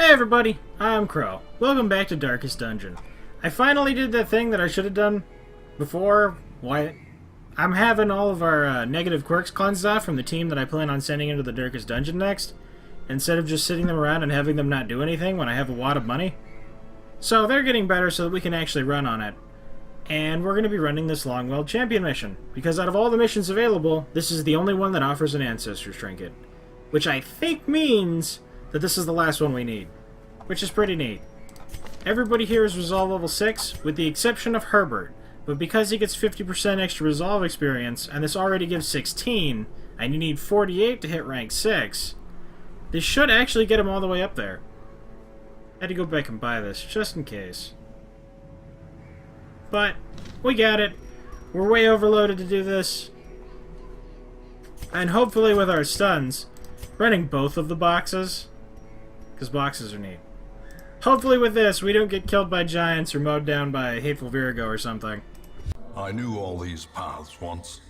Hey everybody, I'm Crow. Welcome back to Darkest Dungeon. I finally did that thing that I should have done before. Why? I'm having all of our negative quirks cleansed off from the team that I plan on sending into the Darkest Dungeon next, instead of just sitting them around and having them not do anything when I have a wad of money. So they're getting better so that we can actually run on it. And we're going to be running this Longweld Champion mission, because out of all the missions available, this is the only one that offers an Ancestors Trinket. Which I think means that this is the last one we need, which is pretty neat. Everybody here is Resolve level 6, with the exception of Herbert, but because he gets 50% extra Resolve experience, and this already gives 16, and you need 48 to hit rank 6, this should actually get him all the way up there. I had to go back and buy this, just in case. But, we got it. We're way overloaded to do this. And hopefully with our stuns, running both of the boxes, because boxes are neat. Hopefully with this, we don't get killed by giants or mowed down by a hateful Virago or something. I knew all these paths once.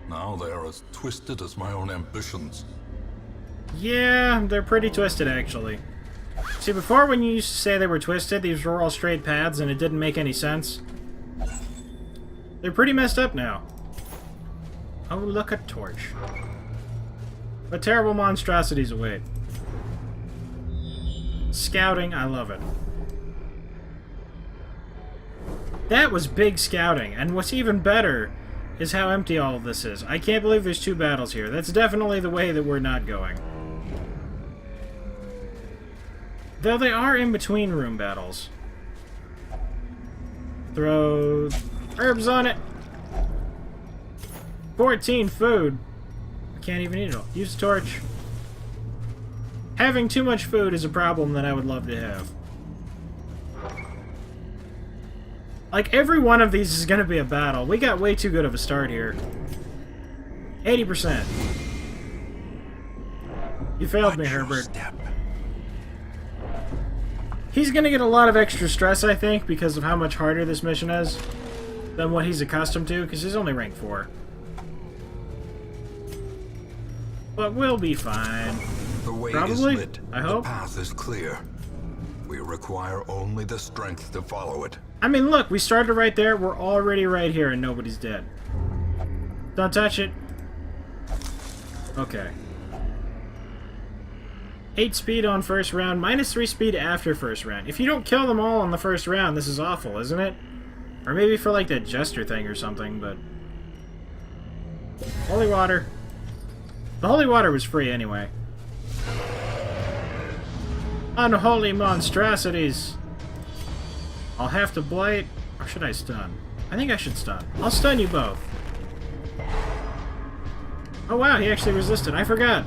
Now they are as twisted as my own ambitions. Yeah, they're pretty twisted, actually. See, before when you used to say they were twisted, these were all straight paths and it didn't make any sense. They're pretty messed up now. Oh, look, a torch. But terrible monstrosities await. Scouting, I love it. That was big scouting, and what's even better is how empty all of this is. I can't believe there's 2 battles here. That's definitely the way that we're not going. Though they are in between room battles. Throw herbs on it. 14 food. I can't even eat it all. Use the torch. Having too much food is a problem that I would love to have. Like, every one of these is going to be a battle. We got way too good of a start here. 80%. You failed me, Herbert. He's going to get a lot of extra stress, I think, because of how much harder this mission is than what he's accustomed to, because he's only rank 4. But we'll be fine. The way Probably, is lit. I hope. The path is clear. We require only the strength to follow it. I mean, look, we started right there. We're already right here, and nobody's dead. Don't touch it. Okay. 8 speed on first round, minus 3 speed after first round. If you don't kill them all on the first round, this is awful, isn't it? Or maybe for, like, that Jester thing or something, but... Holy water. The holy water was free anyway. Unholy monstrosities! I'll have to blight, or should I stun? I think I should stun. I'll stun you both. Oh wow, he actually resisted. I forgot.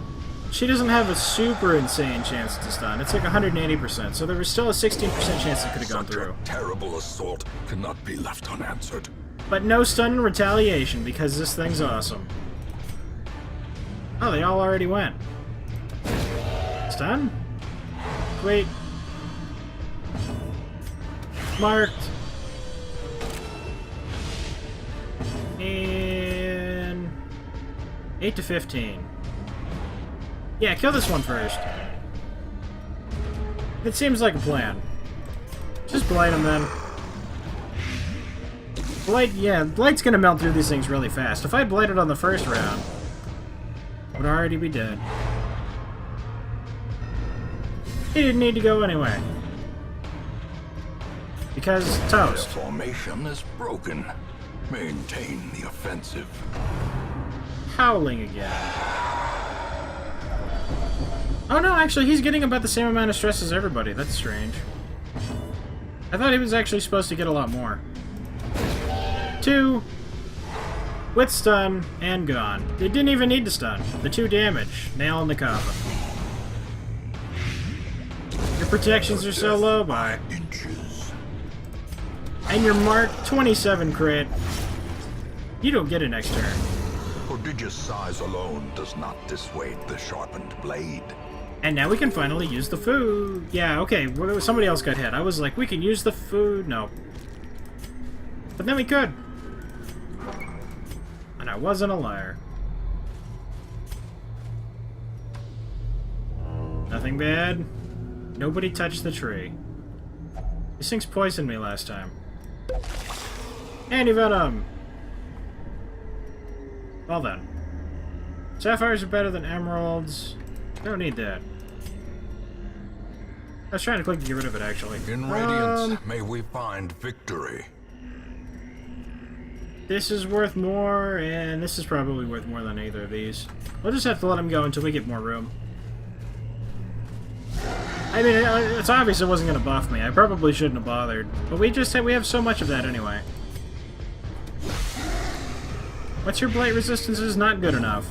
She doesn't have a super insane chance to stun. It's like 180%, so there was still a 16% chance it could have gone through. Such a terrible assault cannot be left unanswered. But no stun and retaliation, because this thing's awesome. Oh, they all already went. Stun? Wait. Marked. And 8 to 15. Yeah, kill this one first. It seems like a plan. Just blight him then. Blight, yeah, blight's gonna melt through these things really fast. If I blighted on the first round, would already be dead. He didn't need to go anyway. Because toast. Their formation is broken. Maintain the offensive. Howling again. Oh no, actually, he's getting about the same amount of stress as everybody. That's strange. I thought he was actually supposed to get a lot more. 2. With stun, and gone. They didn't even need to stun. The 2 damage. Nail in the coffin. Your protections are so low, bye. Inches. And your mark 27 crit. You don't get an next turn. Prodigious size alone does not dissuade the sharpened blade. And now we can finally use the food. Yeah, okay, somebody else got hit. I was like, we can use the food. No. But then we could. And I wasn't a liar. Nothing bad. Nobody touched the tree. These things poisoned me last time. Anti-venom! Well then. Sapphires are better than emeralds. Don't need that. I was trying to click to get rid of it, actually. In Radiance, may we find victory. This is worth more, and this is probably worth more than either of these. We'll just have to let them go until we get more room. I mean, it's obvious it wasn't going to buff me. I probably shouldn't have bothered. But we have so much of that anyway. What's your blight resistance is not good enough.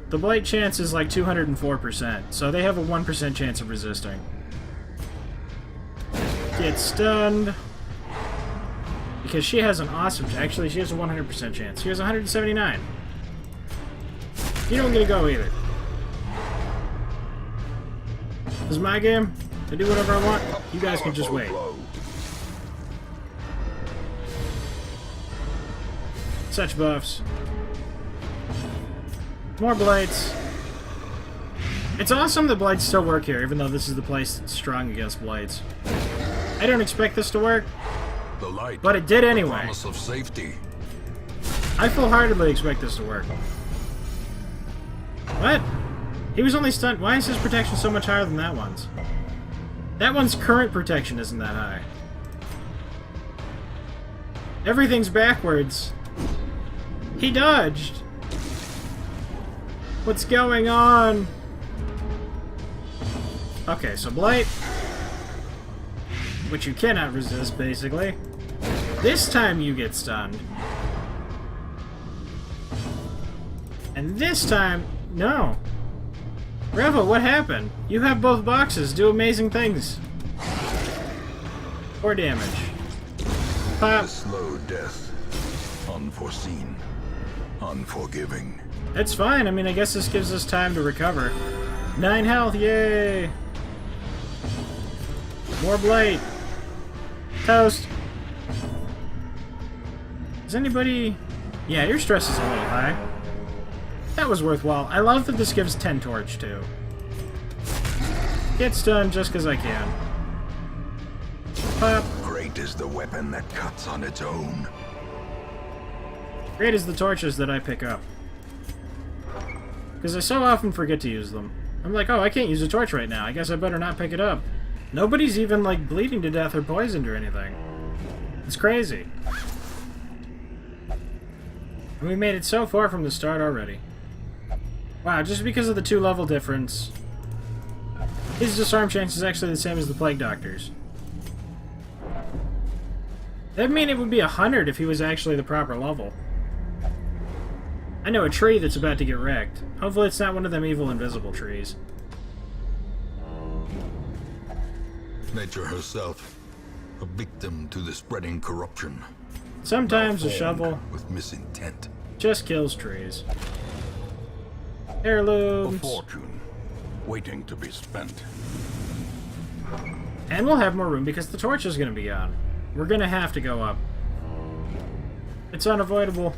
The blight chance is like 204%, so they have a 1% chance of resisting. Get stunned. Because she has an awesome... Actually, she has a 100% chance. She has 179. You don't get to go either. This is my game. I do whatever I want. You guys can just wait. Such buffs. More blights. It's awesome that blights still work here, even though this is the place that's strong against blights. I don't expect this to work, The light, but it did the anyway. promise of safety. I full-heartedly expect this to work. What? He was only stunned. Why is his protection so much higher than that one's? That one's current protection isn't that high. Everything's backwards. He dodged. What's going on? Okay, so Blight, which you cannot resist, basically. This time you get stunned. And this time, no. Revo, what happened? You have both boxes. Do amazing things. Or damage. Pop. A slow death. Unforeseen. Unforgiving. It's fine. I mean, I guess this gives us time to recover. 9 health, yay! More Blight. Toast. Is anybody... Yeah, your stress is a little high. That was worthwhile. I love that this gives 10 torch, too. Get stunned just because I can. Pop. Great is the weapon that cuts on its own. Great is the torches that I pick up. Because I so often forget to use them. I'm like, oh, I can't use a torch right now. I guess I better not pick it up. Nobody's even, like, bleeding to death or poisoned or anything. It's crazy. And we made it so far from the start already. Wow, just because of the 2 level difference. His disarm chance is actually the same as the Plague Doctor's. That'd mean it would be 100 if he was actually the proper level. I know a tree that's about to get wrecked. Hopefully it's not one of them evil invisible trees. Nature herself, a victim to the spreading corruption. Sometimes a Malformed shovel with misintent. just kills trees. A Heirlooms. fortune waiting to be spent. And we'll have more room because the torch is going to be gone. We're going to have to go up. It's unavoidable.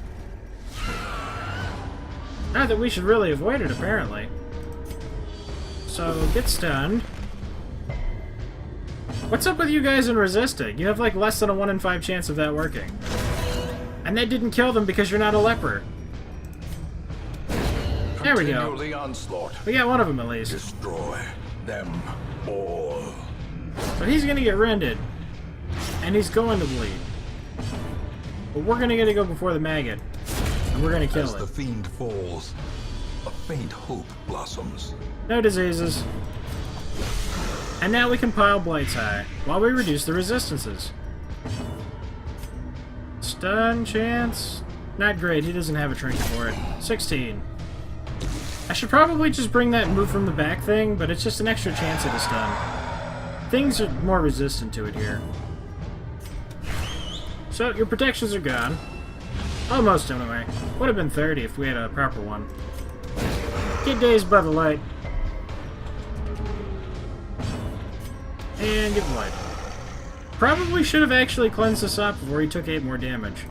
Not that we should really avoid it, apparently. So, get stunned. What's up with you guys in resisting? You have like less than a 1 in 5 chance of that working. And that didn't kill them because you're not a leper. There we go. Continue the onslaught. We got one of them at least. Destroy them all. So he's gonna get rended. And he's going to bleed. But we're gonna get to go before the maggot. And we're gonna kill As the it. fiend falls, a faint hope blossoms. No diseases. And now we can pile blights high, while we reduce the resistances. Stun chance? Not great, he doesn't have a trinket for it. 16. I should probably just bring that move from the back thing, but it's just an extra chance at a stun. Things are more resistant to it here. So, your protections are gone. Almost, anyway. Would have been 30 if we had a proper one. Get dazed by the light. And get blood. Probably should have actually cleansed this up before he took 8 more damage.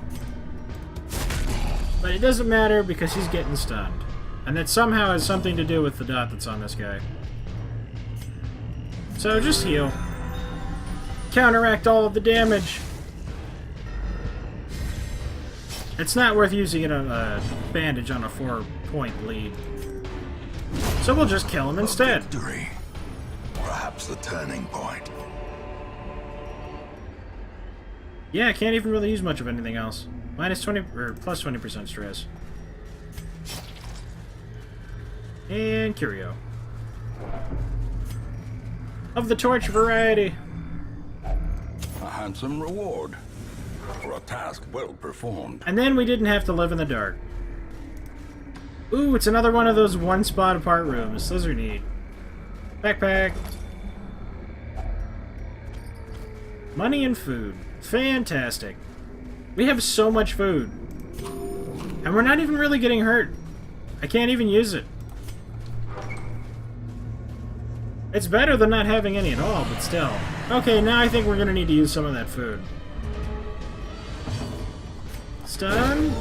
But it doesn't matter because he's getting stunned. And that somehow has something to do with the dot that's on this guy. So just heal. Counteract all of the damage. It's not worth using it on a bandage on a 4-point lead. So we'll just kill him instead. Victory. Perhaps the turning point. Yeah, I can't even really use much of anything else. Minus 20 or plus 20% stress. And curio. Of the torch variety. A handsome reward for a task well performed. And then we didn't have to live in the dark. Ooh, it's another one of those one spot apart rooms. Those are neat. Backpack. Money and food. Fantastic. We have so much food. And we're not even really getting hurt. I can't even use it. It's better than not having any at all, but still. Okay, now I think we're gonna need to use some of that food. Stun.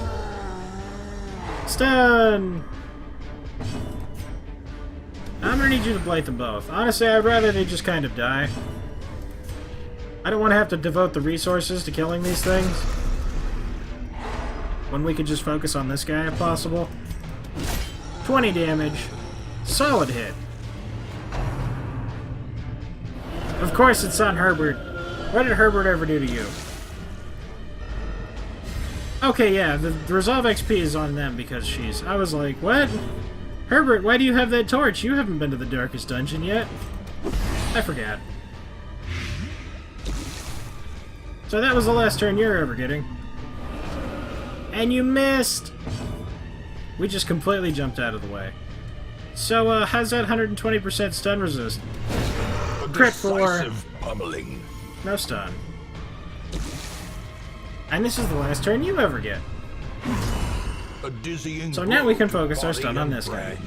Stun! I'm gonna need you to blight them both. Honestly, I'd rather they just kind of die. I don't want to have to devote the resources to killing these things. When we could just focus on this guy if possible. 20 damage. Solid hit. Of course it's on Herbert. What did Herbert ever do to you? Okay, yeah, the Resolve XP is on them because she's... I was like, what? Herbert, why do you have that torch? You haven't been to the Darkest Dungeon yet. I forgot. So that was the last turn you're ever getting. And you missed! We just completely jumped out of the way. So, how's that 120% stun resist? Crit for... pummeling. No stun. And this is the last turn you ever get. A dizzying So now we can focus our stun on this guy.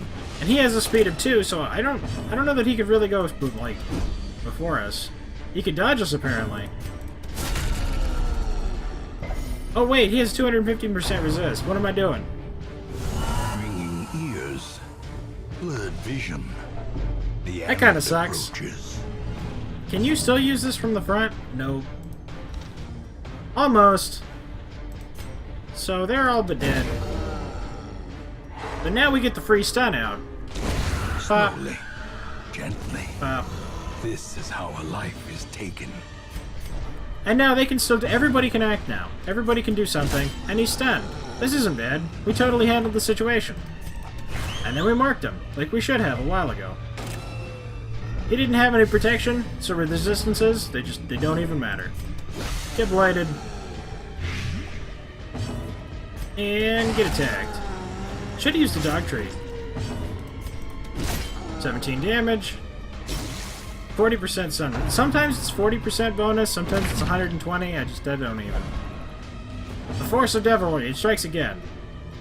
And he has a speed of 2, so I don't know that he could really go, like, before us. He could dodge us, apparently. Oh wait, he has 215% resist. What am I doing? Ringing ears. Blurred vision. That kind of sucks. Can you still use this from the front? Nope. Almost. So they're all but dead. But now we get the free stun out. Pop. Slowly. Gently. Pop. This is how a life is taken. And now they can still... Everybody can act now. Everybody can do something. And he's stunned. This isn't bad. We totally handled the situation. And then we marked him, like we should have a while ago. He didn't have any protection, so resistances, they don't even matter. Get blighted. And get attacked. Should have used the dog tree. 17 damage. 40% stun. Sometimes it's 40% bonus, sometimes it's 120. I don't even. The Force of Devilry, it strikes again.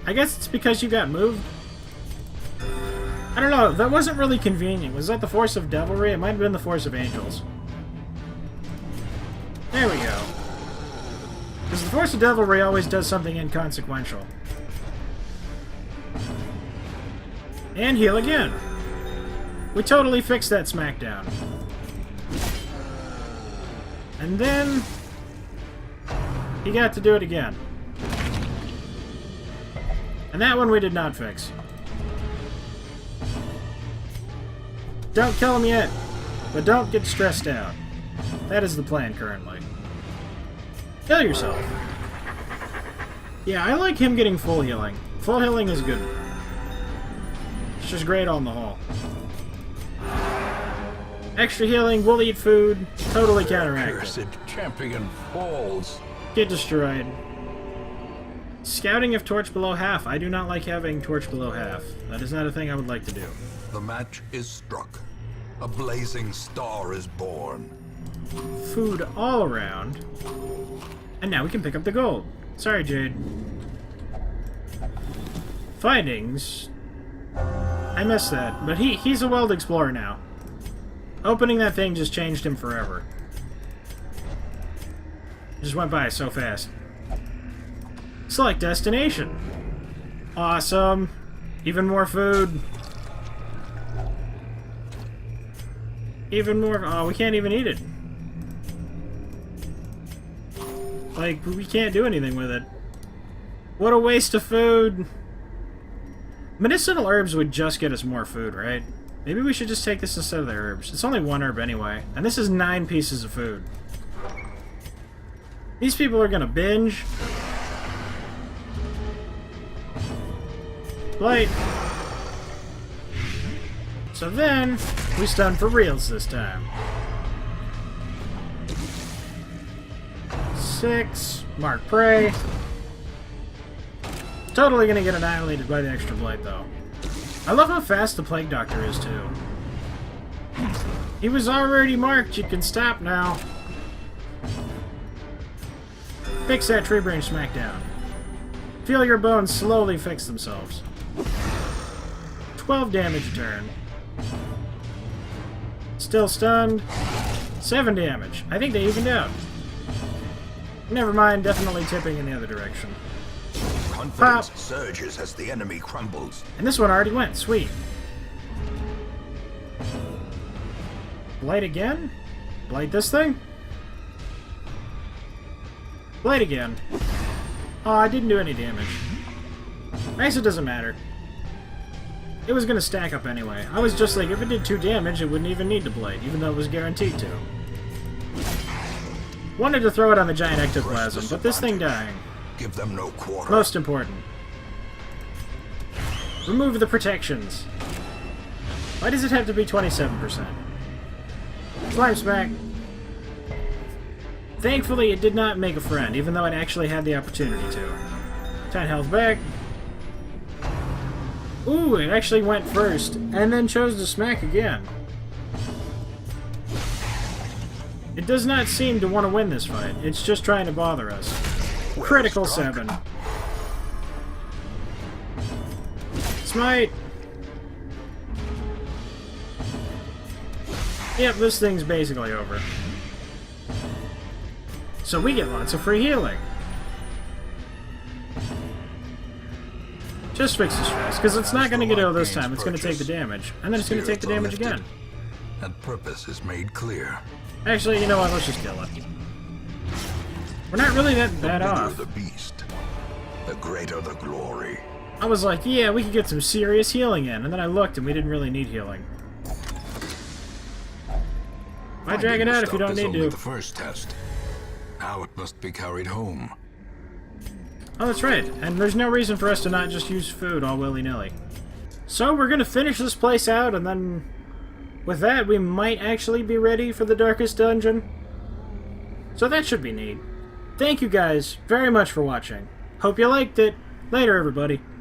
I guess it's because you got moved. I don't know, that wasn't really convenient. Was that the Force of Devilry? It might have been the Force of Angels. There we go. Because the Force of Devilry always does something inconsequential. And heal again. We totally fixed that smackdown. And then... he got to do it again. And that one we did not fix. Don't kill him yet, but don't get stressed out. That is the plan currently. Kill yourself. Yeah, I like him getting full healing. Full healing is good. It's just great on the whole. Extra healing, we'll eat food, totally counteracted. Cursed champion falls. Get destroyed. Scouting of torch below half. I do not like having torch below half. That is not a thing I would like to do. The match is struck. A blazing star is born. Food all around. And now we can pick up the gold. Sorry, Jade. Findings. I missed that, but he's a world explorer now. Opening that thing just changed him forever. It just went by so fast. Select destination. Awesome. Even more food. Even more... Oh, we can't even eat it. Like, we can't do anything with it. What a waste of food. Medicinal herbs would just get us more food, right? Maybe we should just take this instead of the herbs. It's only 1 herb anyway. And this is 9 pieces of food. These people are gonna binge. Blight. So then, we stun for reals this time. 6. Mark Prey. Totally gonna get annihilated by the extra blight, though. I love how fast the Plague Doctor is, too. He was already marked. You can stop now. Fix that tree branch smackdown. Feel your bones slowly fix themselves. 12 damage a turn. Still stunned. 7 damage. I think they evened out. Never mind, definitely tipping in the other direction. Confidence surges as the enemy crumbles. And this one already went. Sweet. Blight again? Blight this thing? Blight again. Oh, I didn't do any damage. I guess it doesn't matter. It was gonna stack up anyway. I was just like, if it did 2 damage, it wouldn't even need to Blight, even though it was guaranteed to. Wanted to throw it on the giant ectoplasm, but this thing dying. Give them no quarter. Most important. Remove the protections. Why does it have to be 27%? Slime Smack. Thankfully, it did not make a friend, even though it actually had the opportunity to. 10 health back. Ooh, it actually went first, and then chose to smack again. It does not seem to want to win this fight. It's just trying to bother us. Critical 7. Smite. Yep, this thing's basically over. So we get lots of free healing. Just fix the stress, because it's not going to get ill this time. It's going to take the damage, and then it's going to take the damage again. And purpose is made clear. Actually, you know what? Let's just kill it. We're not really that bad off. The beast, the greater the glory. I was like, yeah, we could get some serious healing in, and then I looked, and we didn't really need healing. Why drag it out if you don't need to? The first test. Now it must be carried home. Oh, that's right. And there's no reason for us to not just use food all willy-nilly. So we're gonna finish this place out, and then with that, we might actually be ready for the Darkest Dungeon. So that should be neat. Thank you guys very much for watching. Hope you liked it. Later, everybody.